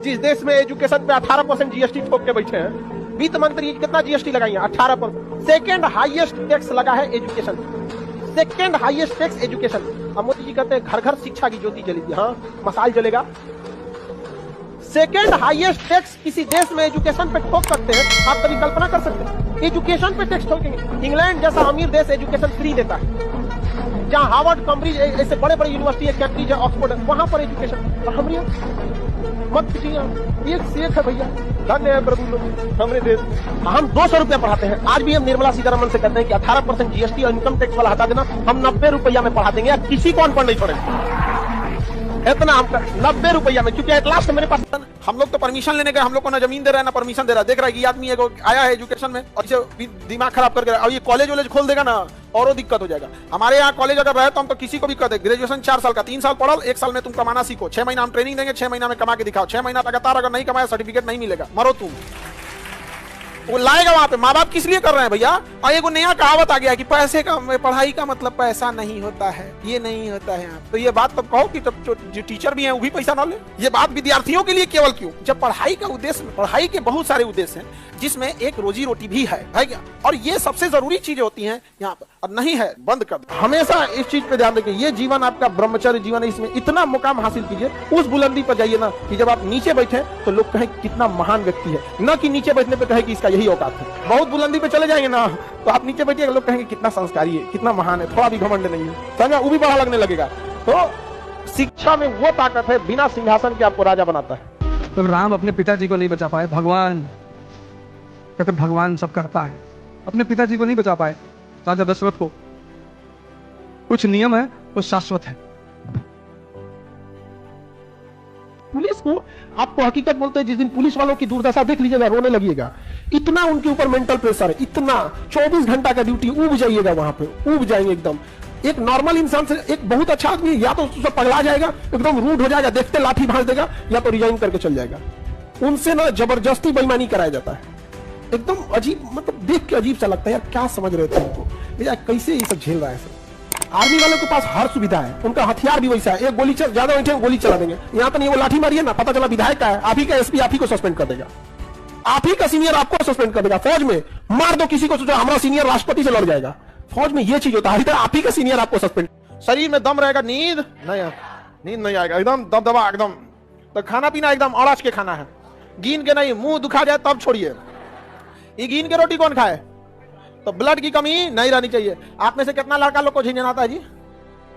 जिस देश में एजुकेशन पे 18% जीएसटी ठोक के बैठे हैं, वित्त मंत्री कितना जीएसटी लगाई है? 18%। सेकेंड हाईएस्ट टैक्स लगा है education, second highest tax education. अब मोदी जी कहते हैं घर घर शिक्षा की ज्योति जलेगी। हाँ, मसाल जलेगा। सेकेंड हाईएस्ट टैक्स किसी देश में एजुकेशन पे ठोक सकते हैं, आप कभी कल्पना कर सकते हैं? एजुकेशन पे टैक्स ठोकेंगे। इंग्लैंड जैसा अमीर देश एजुकेशन फ्री देता है, जहां हार्वर्ड, कैम्ब्रिज ऐसे बड़े बड़े यूनिवर्सिटी है, कैम्ब्रिज है, ऑक्सफोर्ड है, वहां पर एजुकेशन। और हम मत पूछिए, एक से एक है भैया। धन्य है प्रभु लोग हमारे देश। हम 200 रुपया पढ़ाते हैं। आज भी हम निर्मला सीतारमण से कहते हैं कि 18% जीएसटी और इनकम टैक्स वाला हटा देना, हम 90 रुपया में पढ़ा देंगे। किसी को अनपढ़ नहीं पड़ेगा इतना, हम 90 रुपया में। क्योंकि एट लास्ट मेरे पास हम लोग तो परमिशन लेने गए, हम लोग को ना जमीन दे रहा है ना परमिशन दे रहा है। देख रहा है कि आदमी आया है एजुकेशन में और इसे दिमाग खराब करके, और ये कॉलेज वॉलेज खोल देगा ना और दिक्कत हो जाएगा। हमारे यहाँ कॉलेज अगर रहे तो हम तो किसी को भी कर दे, ग्रेजुएशन 4 साल का, 3 साल पढ़ो, 1 साल में तुम कमाना सीखो, 6 महीना हम ट्रेनिंग देंगे, 6 महीना में कमा के दिखाओ, 6 महीना लगातार अगर नहीं कमाया सर्टिफिकेट नहीं मिलेगा, मरो तुम। वो लाएगा वहां पे। माँ बाप किस लिए कर रहे हैं भैया? और एक नया कहावत आ गया कि पैसे का, पढ़ाई का मतलब पैसा नहीं होता है, ये नहीं होता है। तो ये बात तब कहो कि तब जो टीचर भी हैं वो भी पैसा ना ले। ये बात विद्यार्थियों के लिए केवल क्यों, जब पढ़ाई का उद्देश्य, पढ़ाई के बहुत सारे उद्देश्य हैं जिसमें एक रोजी रोटी भी है क्या? और ये सबसे जरूरी चीजें होती हैं यहाँ पर, और नहीं है बंद कर। हमेशा इस चीज पे ध्यान रखिए, ये जीवन आपका ब्रह्मचर्य जीवन है, इसमें इतना मुकाम हासिल कीजिए, उस बुलंदी पर जाइए ना कि जब आप नीचे बैठे तो लोग कहें कितना महान व्यक्ति है, न कि नीचे बैठने पे कहे कि इसका यही औकात है। बहुत बुलंदी पे चले जाएंगे ना तो आप नीचे बैठिए, लोग कहेंगे कितना संस्कारी है, कितना महान है, थोड़ा भी घमंड नहीं है, समझा? वो भी बड़ा लगने लगेगा। तो शिक्षा में वो ताकत है, बिना सिंहासन के आपको राजा बनाता है। तो राम अपने पिताजी को नहीं बचा पाए, भगवान कहते भगवान सब करता है, अपने पिताजी को नहीं बचा पाए, राजा दशरथ को। कुछ नियम है वो शाश्वत है। पुलिस को आपको हकीकत बोलते हैं, जिस दिन पुलिस वालों की दुर्दशा देख लीजिएगा, रोने लगिएगा। इतना उनके ऊपर मेंटल प्रेशर है, इतना 24 घंटा का ड्यूटी, उब जाइएगा वहां पे, उब जाएंगे एकदम। एक नॉर्मल इंसान से एक बहुत अच्छा आदमी या तो उससे पगला जाएगा, एकदम रूड हो जाएगा, देखते लाठी भांज देगा, या तो रिजाइन करके चल जाएगा। उनसे ना जबरदस्ती बेईमानी कराया जाता है, एकदम अजीब, मतलब देख के अजीब सा लगता है यार, क्या समझ रहे थे उनको, कैसे ये सब झेल रहा है सब। आर्मी वालों के पास हर सुविधा है, उनका हथियार भी वैसा है, एक गोली ज्यादा बैठे गोली चला देंगे। यहाँ तो नहीं, वो लाठी मारिए ना, पता चला विधायक का है, आप ही का एसपी आप ही को सस्पेंड कर देगा, आप ही का सीनियर आपको सस्पेंड कर देगा। फौज में मार दो किसी को, सोचो हमारा सीनियर राष्ट्रपति से लड़ जाएगा। फौज में ये चीज होता है, आप ही का सीनियर आपको सस्पेंड। शरीर में दम रहेगा, नींद नहीं आएगा, एकदम दबदबा, एकदम। तो खाना पीना एकदम अड़ाच के खाना है, गिन के नहीं, मुंह दुखा जाए तब छोड़िए। ये गिन के रोटी कौन खाए? तो ब्लड की कमी नहीं रहनी चाहिए। आप में से कितना लड़का लोग को झिझन आता है जी?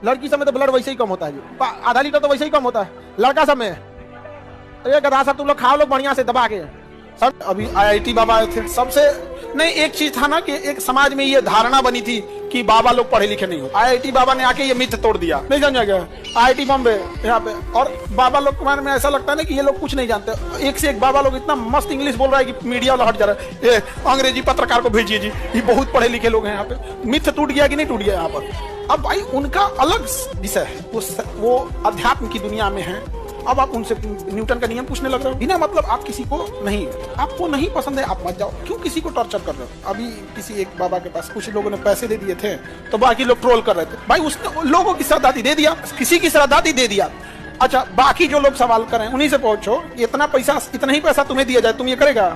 लड़की समय तो ब्लड वैसे ही कम होता है जी, आधा लीटर तो वैसे ही कम होता है। लड़का सब में ये गधा सब तुम लोग खाओ लोग बढ़िया से दबा के। सब अभी आईआईटी बाबा आए थे, सबसे नहीं एक चीज था ना कि एक समाज में ये धारणा बनी थी कि बाबा लोग पढ़े लिखे नहीं हो। आईआईटी बाबा ने आके ये मिथ तोड़ दिया, नहीं समझा गया? आईआईटी बॉम्बे यहाँ पे, और बाबा लोग के बारे में ऐसा लगता है ना कि ये लोग कुछ नहीं जानते। एक से एक बाबा लोग इतना मस्त इंग्लिश बोल रहा है कि मीडिया वाला हट जा रहा है। ये अंग्रेजी पत्रकार को भेजिए जी, ये बहुत पढ़े लिखे लोग हैं यहाँ पे। मिथ टूट गया कि नहीं टूट गया यहाँ पर? अब भाई उनका अलग विषय है, वो अध्यात्म की दुनिया में है। अब आप उनसे न्यूटन का नियम पूछने लग रहे हो बिना मतलब। आप किसी को नहीं, आपको नहीं पसंद है आप मत जाओ, क्यों किसी को टॉर्चर कर रहे हो? अभी किसी एक बाबा के पास कुछ लोगों ने पैसे दे दिए थे तो बाकी लोग ट्रोल कर रहे थे, भाई उसने लोगों की श्रद्धांजलि दे दिया, किसी की श्रद्धांजलि दे दिया। अच्छा, बाकी जो लोग सवाल कर रहे हैं उन्हीं से पूछो, इतना पैसा, इतना ही पैसा तुम्हें दिया जाए, तुम ये करेगा?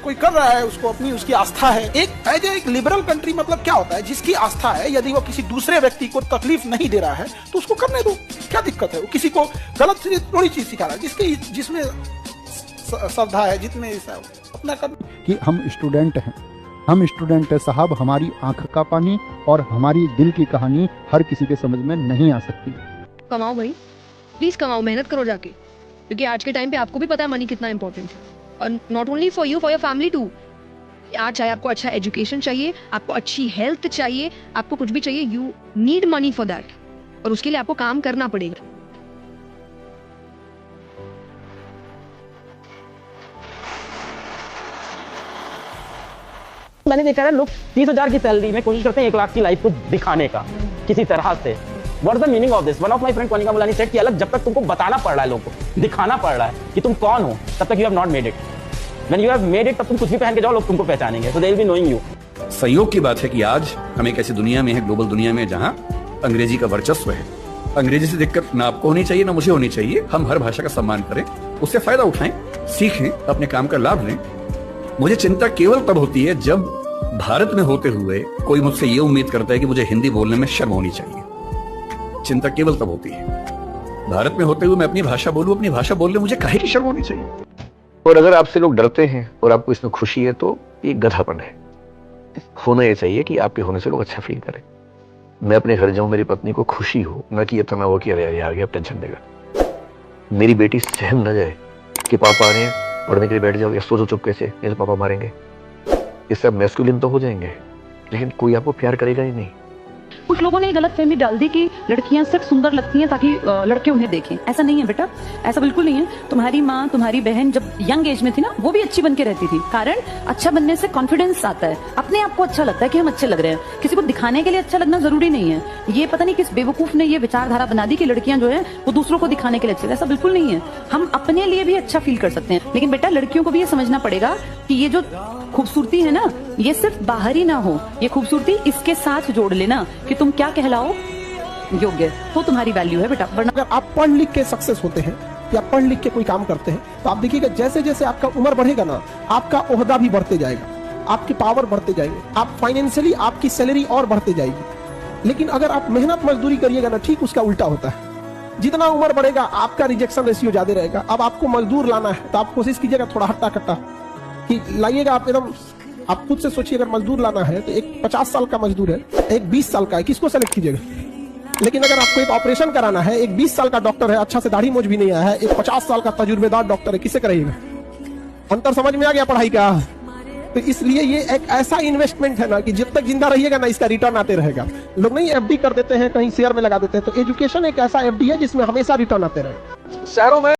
कोई कर रहा है, उसको अपनी उसकी आस्था है। एक लिबरल कंट्री मतलब क्या होता है? जिसकी आस्था है, यदि वो किसी दूसरे व्यक्ति को तकलीफ नहीं दे रहा है तो उसको करने दो, क्या दिक्कत है? वो किसी को गलत थोड़ी चीज सिखा रहा है, जिसमें श्रद्धा है, जितने अपना कर। कि हम स्टूडेंट हैं, हम स्टूडेंट है साहब, हमारी आंख का पानी और हमारी दिल की कहानी हर किसी के समझ में नहीं आ सकती। कमाओ भाई, प्लीज कमाओ, मेहनत करो जाके, क्योंकि आज के टाइम पे आपको भी पता है मनी कितना इंपॉर्टेंट है, और not only for you, for your family too. आज चाहे आपको अच्छा एजुकेशन चाहिए, आपको अच्छी हेल्थ चाहिए, आपको कुछ भी चाहिए, you need money for that, और उसके लिए आपको काम करना पड़ेगा। मैंने देखा है लोग 30,000 की सैलरी में कोशिश करते हैं 1 लाख की लाइफ को दिखाने का किसी तरह से। What is the meaning of this? One of my friend Kanika Mulani said कि अलग जब तक तुमको बताना पड़ रहा है, लोगों को दिखाना पड़ रहा है कि तुम कौन हो, तब तक you have not made it. When you have made it, तब तुम कुछ भी पहन के जाओ, लोग तुमको पहचानेंगे, so they will be knowing you. संयोग की बात है कि आज हम एक ऐसी दुनिया में है, ग्लोबल दुनिया में, जहां अंग्रेजी का वर्चस्व है। अंग्रेजी से दिक्कत ना आपको होनी चाहिए ना मुझे होनी चाहिए। हम हर भाषा का सम्मान करें, उससे फायदा उठाएं, सीखें, अपने काम का लाभ लें। मुझे चिंता केवल तब होती है जब भारत में होते हुए कोई मुझसे ये उम्मीद करता है कि मुझे हिंदी बोलने में शर्म होनी चाहिए। चिंता केवल तब होती है भारत में होते हुए मैं अपनी भाषा बोलूं, अपनी भाषा बोलने मुझे काहे की शर्म होनी चाहिए। और अगर आपसे लोग डरते हैं और आपको इसमें खुशी है तो ये गधापन है। होना ये चाहिए कि आपके होने से लोग अच्छा फील करें। मैं अपने घर जाऊं, मेरी पत्नी को खुशी हो, ना कि ये तनाव हो कि अरे ये आ गया अब टेंशन देगा। मेरी बेटी सहम न जाए कि पापा आ रहे हैं, पढ़ने के लिए बैठ जाओ या सो जाओ चुपके से, नहीं तो पापा मारेंगे। इससे आप मैस्कुलिन तो हो जाएंगे लेकिन कोई आपको प्यार करेगा ही नहीं। कुछ लोगों ने गलत फहमी डाल दी कि लड़कियां सिर्फ सुंदर लगती हैं ताकि लड़के उन्हें देखें। ऐसा नहीं है बेटा, ऐसा बिल्कुल नहीं है। तुम्हारी माँ, तुम्हारी बहन जब यंग एज में थी ना, वो भी अच्छी बन के रहती थी। कारण अच्छा बनने से कॉन्फिडेंस आता है, अपने आप को अच्छा लगता है कि हम अच्छे लग रहे हैं। किसी को दिखाने के लिए अच्छा लगना जरूरी नहीं है। ये पता नहीं किस बेवकूफ ने ये विचारधारा बना दी कि लड़कियां जो है वो दूसरों को दिखाने के लिए अच्छी। ऐसा बिल्कुल नहीं है। हम अपने लिए भी अच्छा फील कर सकते हैं। लेकिन बेटा लड़कियों को भी ये समझना पड़ेगा कि ये जो खूबसूरती है ना, ये सिर्फ बाहरी ना हो, ये खूबसूरती इसके साथ जोड़ लेना कि तुम क्या कहलाओ योग्य, तो तुम्हारी वैल्यू है बेटा। वरना अगर आप पढ़ लिख के सक्सेस होते हैं या पढ़ लिख के कोई काम करते हैं तो आप देखिएगा जैसे जैसे आपका उम्र बढ़ेगा ना, आपका ओहदा भी बढ़ते जाएगा, आपकी पावर बढ़ते जाएंगे, आप फाइनेंशियली आपकी सैलरी और बढ़ते जाएगी। लेकिन अगर आप मेहनत मजदूरी करिएगा ना, ठीक उसका उल्टा होता है। जितना उम्र बढ़ेगा आपका रिजेक्शन रेशियो ज्यादा रहेगा। अब आपको मजदूर लाना है तो आप कोशिश कीजिएगा थोड़ा हट्टा कट्टा कि लाइएगा। आप एकदम आप खुद से सोचिए, अगर मजदूर लाना है तो एक 50 साल का मजदूर है, एक 20 साल का है, किसको सेलेक्ट कीजिएगा? लेकिन अगर आपको एक ऑपरेशन कराना है, एक 20 साल का डॉक्टर है, अच्छा से दाढ़ी मोछ भी नहीं आया है, एक 50 साल का तजुर्बेदार डॉक्टर है, किसे कराइएगा? अंतर समझ में आ गया पढ़ाई का? तो इसलिए ये एक ऐसा इन्वेस्टमेंट है ना कि जब तक जिंदा रहिएगा ना, इसका रिटर्न आते रहेगा। लोग नहीं एफडी कर देते हैं, कहीं शेयर में लगा देते हैं, तो एजुकेशन एक ऐसा एफडी है जिसमें हमेशा रिटर्न आते रहेगा। शहरों में